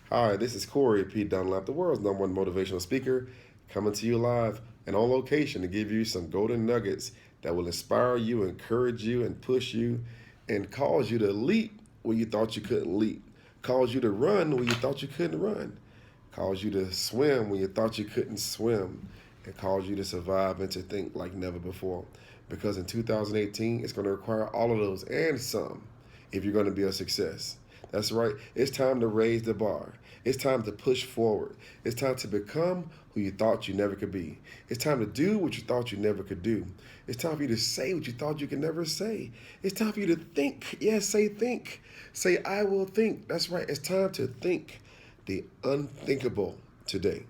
Hi, this is Corey P. Dunlap, the world's number one motivational speaker, coming to you live and on location to give you some golden nuggets that will inspire you, encourage you, and push you, and cause you to leap where you thought you couldn't leap, cause you to run where you thought you couldn't run, cause you to swim when you thought you couldn't swim, and cause you to survive and to think like never before. Because in 2018, it's going to require all of those and some if you're going to be a success. That's right. It's time to raise the bar. It's time to push forward. It's time to become who you thought you never could be. It's time to do what you thought you never could do. It's time for you to say what you thought you could never say. It's time for you to think. Yes, say think. Say, I will think. That's right. It's time to think the unthinkable today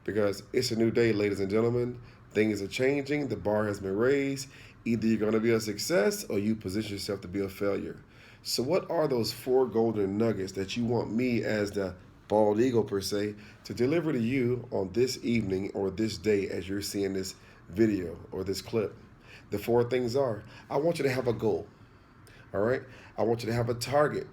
because it's a new day, ladies and gentlemen. Things are changing. The bar has been raised. Either you're going to be a success or you position yourself to be a failure. So, what are those four golden nuggets that you want me, as the bald eagle per se, to deliver to you on this evening or this day as you're seeing this video or this clip? The four things are: I want you to have a goal. All right. I want you to have a target.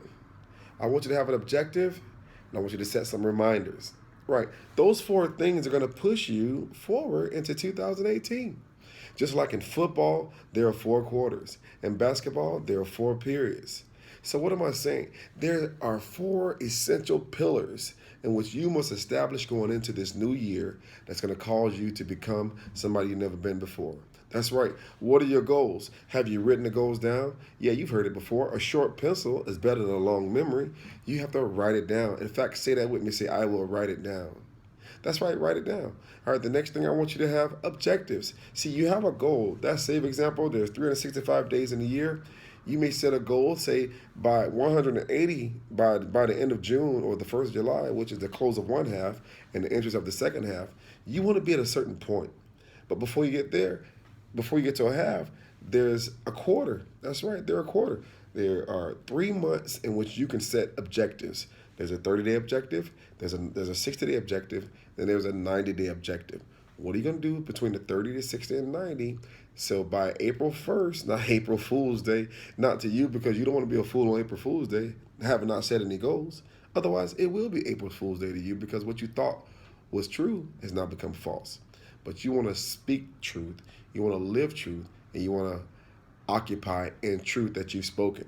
I want you to have an objective, and I want you to set some reminders. Right. Those four things are going to push you forward into 2018. Just like in football, there are four quarters. In basketball, there are four periods. So, what am I saying? There are four essential pillars in which you must establish going into this new year that's going to cause you to become somebody you've never been before. That's right. What are your goals? Have you written the goals down? Yeah, you've heard it before. A short pencil is better than a long memory. You have to write it down. In fact, say that with me. Say, I will write it down. That's right, write it down. All right, the next thing I want you to have objectives. See, you have a goal. That's say, for example, there's 365 days in a year. You may set a goal, say by 180 by the end of June or the 1st of July, which is the close of one half and the entrance of the second half. You want to be at a certain point. But before you get there, before you get to a half, there's a quarter. That's right, there are a quarter. There are 3 months in which you can set objectives. There's a 30-day objective, there's a 60-day objective, then there's a 90-day objective. What are you going to do between the 30 to 60 and 90? So by April 1st, not April Fool's Day, not to you because you don't want to be a fool on April Fool's Day, having not set any goals. Otherwise, it will be April Fool's Day to you because what you thought was true has now become false. But you want to speak truth, you want to live truth, and you want to occupy in truth that you've spoken.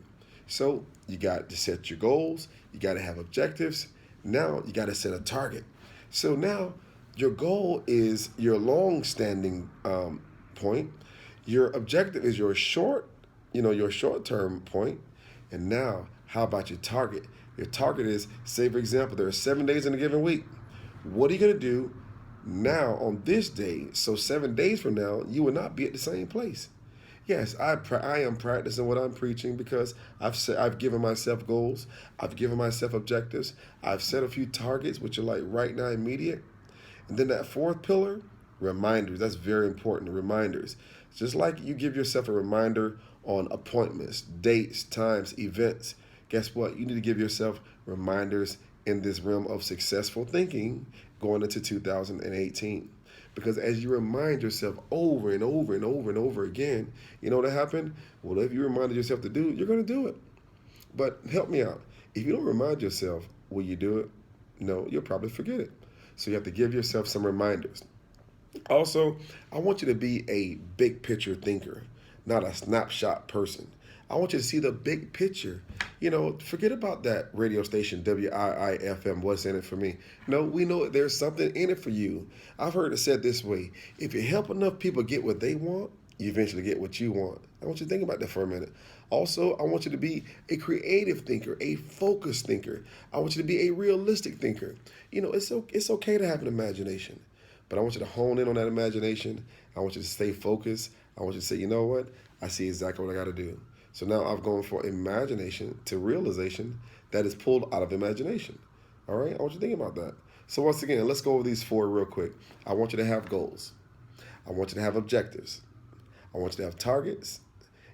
So you got to set your goals, you got to have objectives. Now you got to set a target. So now your goal is your long-standing point. Your objective is your short-term point. And now, how about your target? Your target is, say, for example, there are 7 days in a given week. What are you going to do now on this day? So 7 days from now, you will not be at the same place. Yes, I am practicing what I'm preaching because I've given myself goals, I've given myself objectives, I've set a few targets which are like right now immediate, and then that fourth pillar, reminders. That's very important. Reminders, just like you give yourself a reminder on appointments, dates, times, events. Guess what? You need to give yourself reminders in this realm of successful thinking going into 2018. Because as you remind yourself over and over and over and over again, you know what happened? Whatever you reminded yourself to do, you're going to do it. But help me out. If you don't remind yourself, will you do it? No, you'll probably forget it. So you have to give yourself some reminders. Also, I want you to be a big picture thinker, not a snapshot person. I want you to see the big picture. Forget about that radio station, WIIFM, what's in it for me. No, we know there's something in it for you. I've heard it said this way: if you help enough people get what they want, you eventually get what you want. I want you to think about that for a minute. Also, I want you to be a creative thinker, a focused thinker. I want you to be a realistic thinker. It's okay to have an imagination, but I want you to hone in on that imagination. I want you to stay focused. I want you to say, you know what? I see exactly what I got to do. So now I've gone from imagination to realization that is pulled out of imagination. All right? I want you to think about that. So once again, let's go over these four real quick. I want you to have goals. I want you to have objectives. I want you to have targets.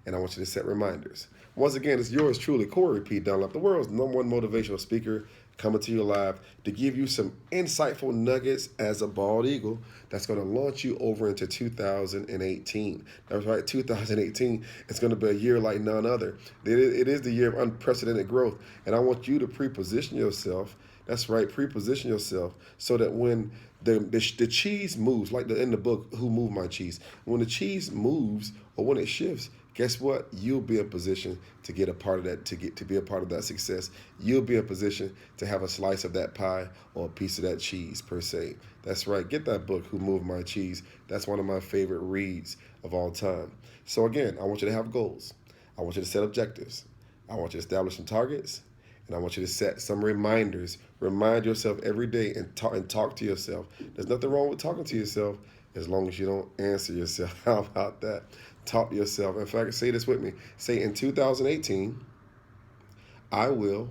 And I want you to set reminders. Once again, it's yours truly, Corey P. Dunlap, the world's number one motivational speaker, coming to you live to give you some insightful nuggets as a bald eagle that's going to launch you over into 2018. That's right, 2018 is going to be a year like none other. It is the year of unprecedented growth, and I want you to pre-position yourself That's right. Pre-position yourself so that when the cheese moves, like in the book, Who Moved My Cheese? When the cheese moves or when it shifts, guess what? You'll be in position to get a part of that, to be a part of that success. You'll be in position to have a slice of that pie or a piece of that cheese per se. That's right. Get that book, Who Moved My Cheese. That's one of my favorite reads of all time. So again, I want you to have goals. I want you to set objectives. I want you to establish some targets. And I want you to set some reminders. Remind yourself every day and talk to yourself. There's nothing wrong with talking to yourself as long as you don't answer yourself. How about that? Talk to yourself. In fact, say this with me. Say, in 2018, I will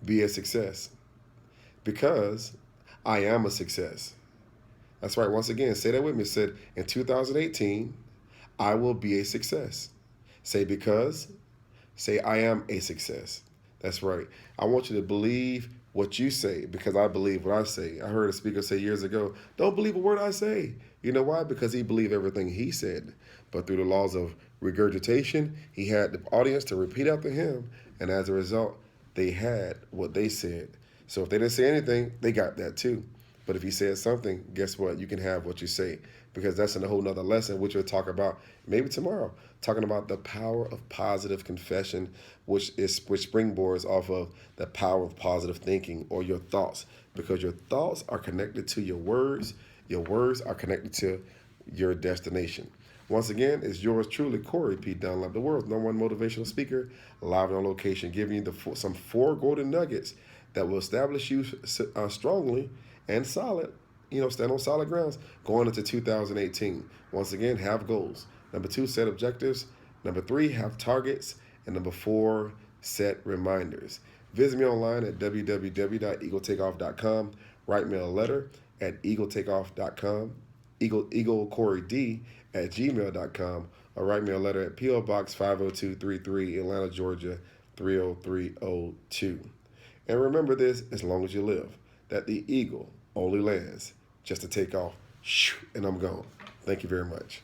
be a success because I am a success. That's right. Once again, say that with me. Said, in 2018, I will be a success. Say because. Say, I am a success. That's right. I want you to believe what you say because I believe what I say. I heard a speaker say years ago, don't believe a word I say. You know why? Because he believed everything he said. But through the laws of regurgitation, he had the audience to repeat after him. And as a result, they had what they said. So if they didn't say anything, they got that too. But if he said something, guess what? You can have what you say, because that's in a whole nother lesson, which we'll talk about maybe tomorrow, talking about the power of positive confession, which springboards off of the power of positive thinking or your thoughts, because your thoughts are connected to your words are connected to your destination. Once again, it's yours truly, Corey P. Dunlap, the world's #1 motivational speaker, live and on location, giving you some 4 golden nuggets that will establish you strongly and solid, stand on solid grounds going into 2018. Once again, have goals. Number 2, set objectives. Number 3, have targets. And number 4, set reminders. Visit me online at www.eagletakeoff.com. Write me a letter at eagletakeoff.com, eaglecoreyD@gmail.com, or write me a letter at P.O. Box 50233, Atlanta, Georgia 30302. And remember this, as long as you live, that the eagle only lands just to take off, and I'm gone. Thank you very much.